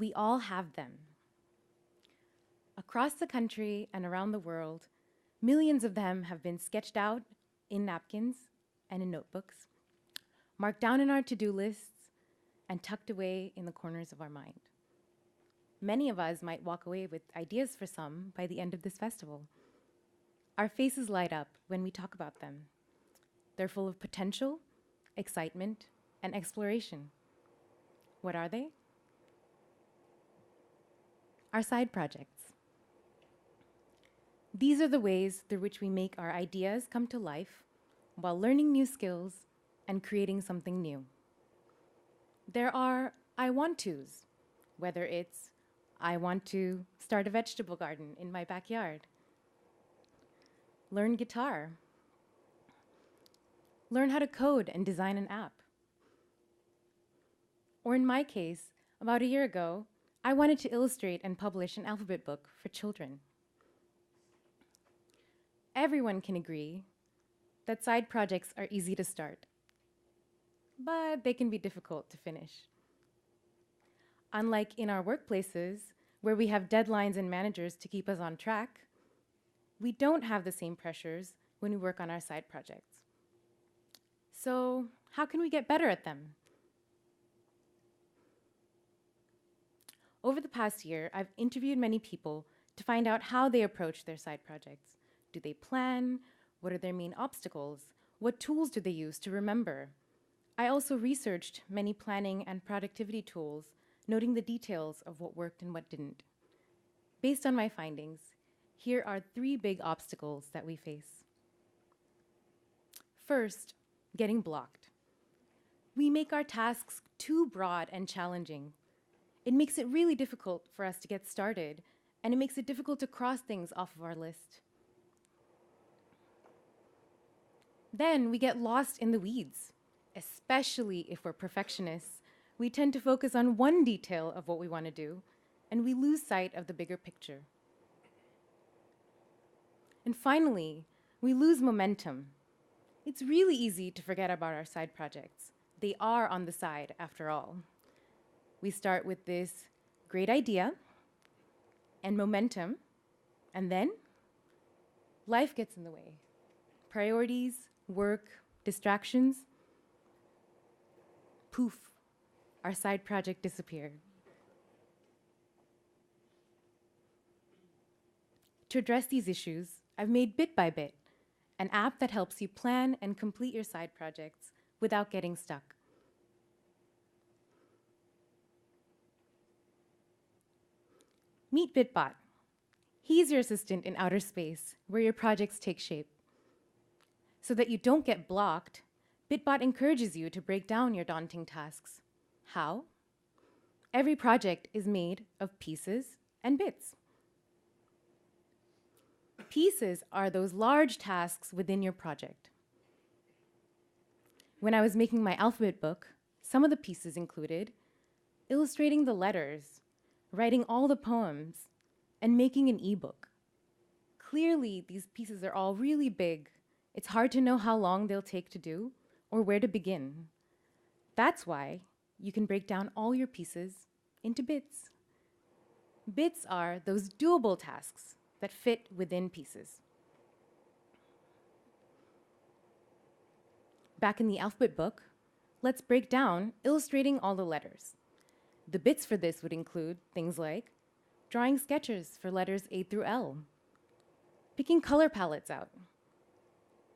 We all have them. Across the country and around the world, millions of them have been sketched out in napkins and in notebooks, marked down in our to-do lists, and tucked away in the corners of our mind. Many of us might walk away with ideas for some by the end of this festival. Our faces light up when we talk about them. They're full of potential, excitement, and exploration. What are they? Our side projects. These are the ways through which we make our ideas come to life while learning new skills and creating something new. There are I want tos, whether it's I want to start a vegetable garden in my backyard, learn guitar, learn how to code and design an app. Or in my case, about a year ago, I wanted to illustrate and publish an alphabet book for children. Everyone can agree that side projects are easy to start, but they can be difficult to finish. Unlike in our workplaces, where we have deadlines and managers to keep us on track, we don't have the same pressures when we work on our side projects. So, how can we get better at them? Over the past year, I've interviewed many people to find out how they approach their side projects. Do they plan? What are their main obstacles? What tools do they use to remember? I also researched many planning and productivity tools, noting the details of what worked and what didn't. Based on my findings, here are 3 big obstacles that we face. First, getting blocked. We make our tasks too broad and challenging. It makes it really difficult for us to get started, and it makes it difficult to cross things off of our list. Then we get lost in the weeds, especially if we're perfectionists. We tend to focus on one detail of what we want to do, and we lose sight of the bigger picture. And finally, we lose momentum. It's really easy to forget about our side projects. They are on the side, after all. We start with this great idea and momentum, and then life gets in the way. Priorities, work, distractions. Poof, our side project disappeared. To address these issues, I've made Bit by Bit, an app that helps you plan and complete your side projects without getting stuck. Meet Bitbot. He's your assistant in outer space, where your projects take shape. So that you don't get blocked, Bitbot encourages you to break down your daunting tasks. How? Every project is made of pieces and bits. Pieces are those large tasks within your project. When I was making my alphabet book, some of the pieces included illustrating the letters, writing all the poems, and making an ebook. Clearly, these pieces are all really big. It's hard to know how long they'll take to do or where to begin. That's why you can break down all your pieces into bits. Bits are those doable tasks that fit within pieces. Back in the alphabet book, let's break down illustrating all the letters. The bits for this would include things like drawing sketches for letters A through L, picking color palettes out,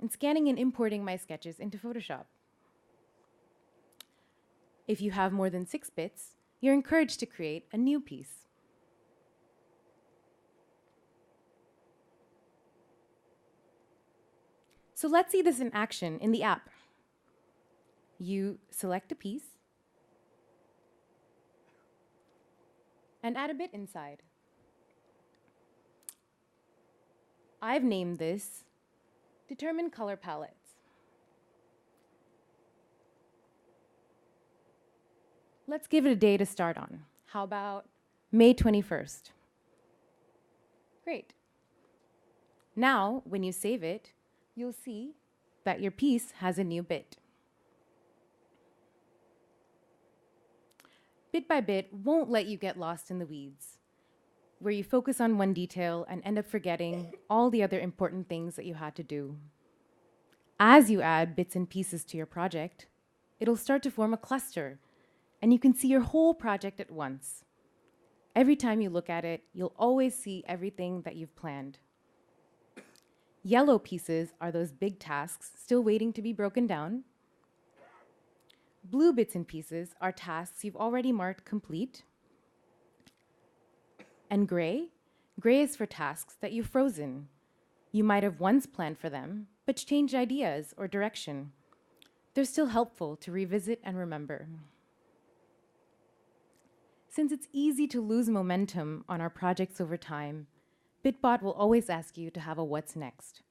and scanning and importing my sketches into Photoshop. If you have more than 6 bits, you're encouraged to create a new piece. So let's see this in action in the app. You select a piece and add a bit inside. I've named this Determine Color Palettes. Let's give it a day to start on. How about May 21st? Great. Now, when you save it, you'll see that your piece has a new bit. Bit by bit won't let you get lost in the weeds, where you focus on one detail and end up forgetting all the other important things that you had to do. As you add bits and pieces to your project, it'll start to form a cluster, and you can see your whole project at once. Every time you look at it, you'll always see everything that you've planned. Yellow pieces are those big tasks still waiting to be broken down. Blue bits and pieces are tasks you've already marked complete. And gray is for tasks that you've frozen. You might have once planned for them, but changed ideas or direction. They're still helpful to revisit and remember. Since it's easy to lose momentum on our projects over time, Bitbot will always ask you to have a what's next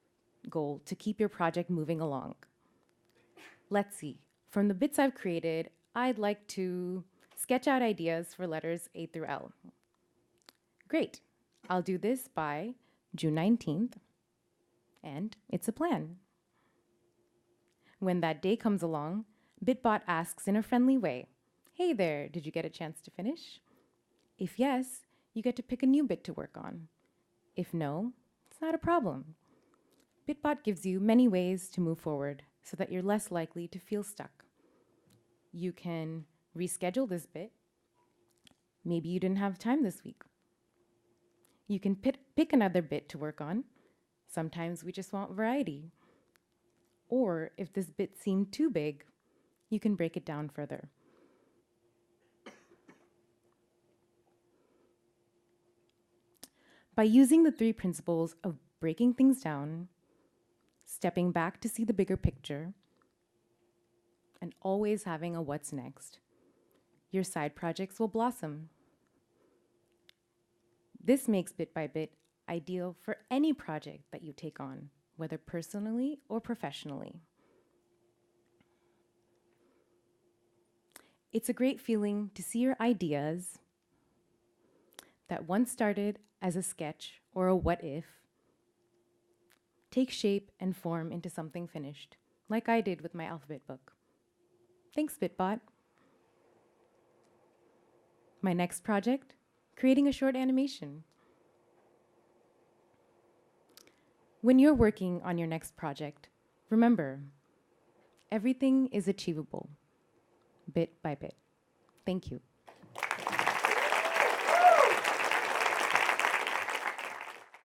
goal to keep your project moving along. Let's see. From the bits I've created, I'd like to sketch out ideas for letters A through L. Great. I'll do this by June 19th, and it's a plan. When that day comes along, Bitbot asks in a friendly way, "Hey there, did you get a chance to finish?" If yes, you get to pick a new bit to work on. If no, it's not a problem. Bitbot gives you many ways to move forward so that you're less likely to feel stuck. You can reschedule this bit. Maybe you didn't have time this week. You can pick another bit to work on. Sometimes we just want variety. Or if this bit seemed too big, you can break it down further. By using the 3 principles of breaking things down, stepping back to see the bigger picture, and always having a what's next, your side projects will blossom. This makes Bit by Bit ideal for any project that you take on, whether personally or professionally. It's a great feeling to see your ideas that once started as a sketch or a what if take shape and form into something finished, like I did with my alphabet book. Thanks, Bitbot. My next project, creating a short animation. When you're working on your next project, remember, everything is achievable, bit by bit. Thank you.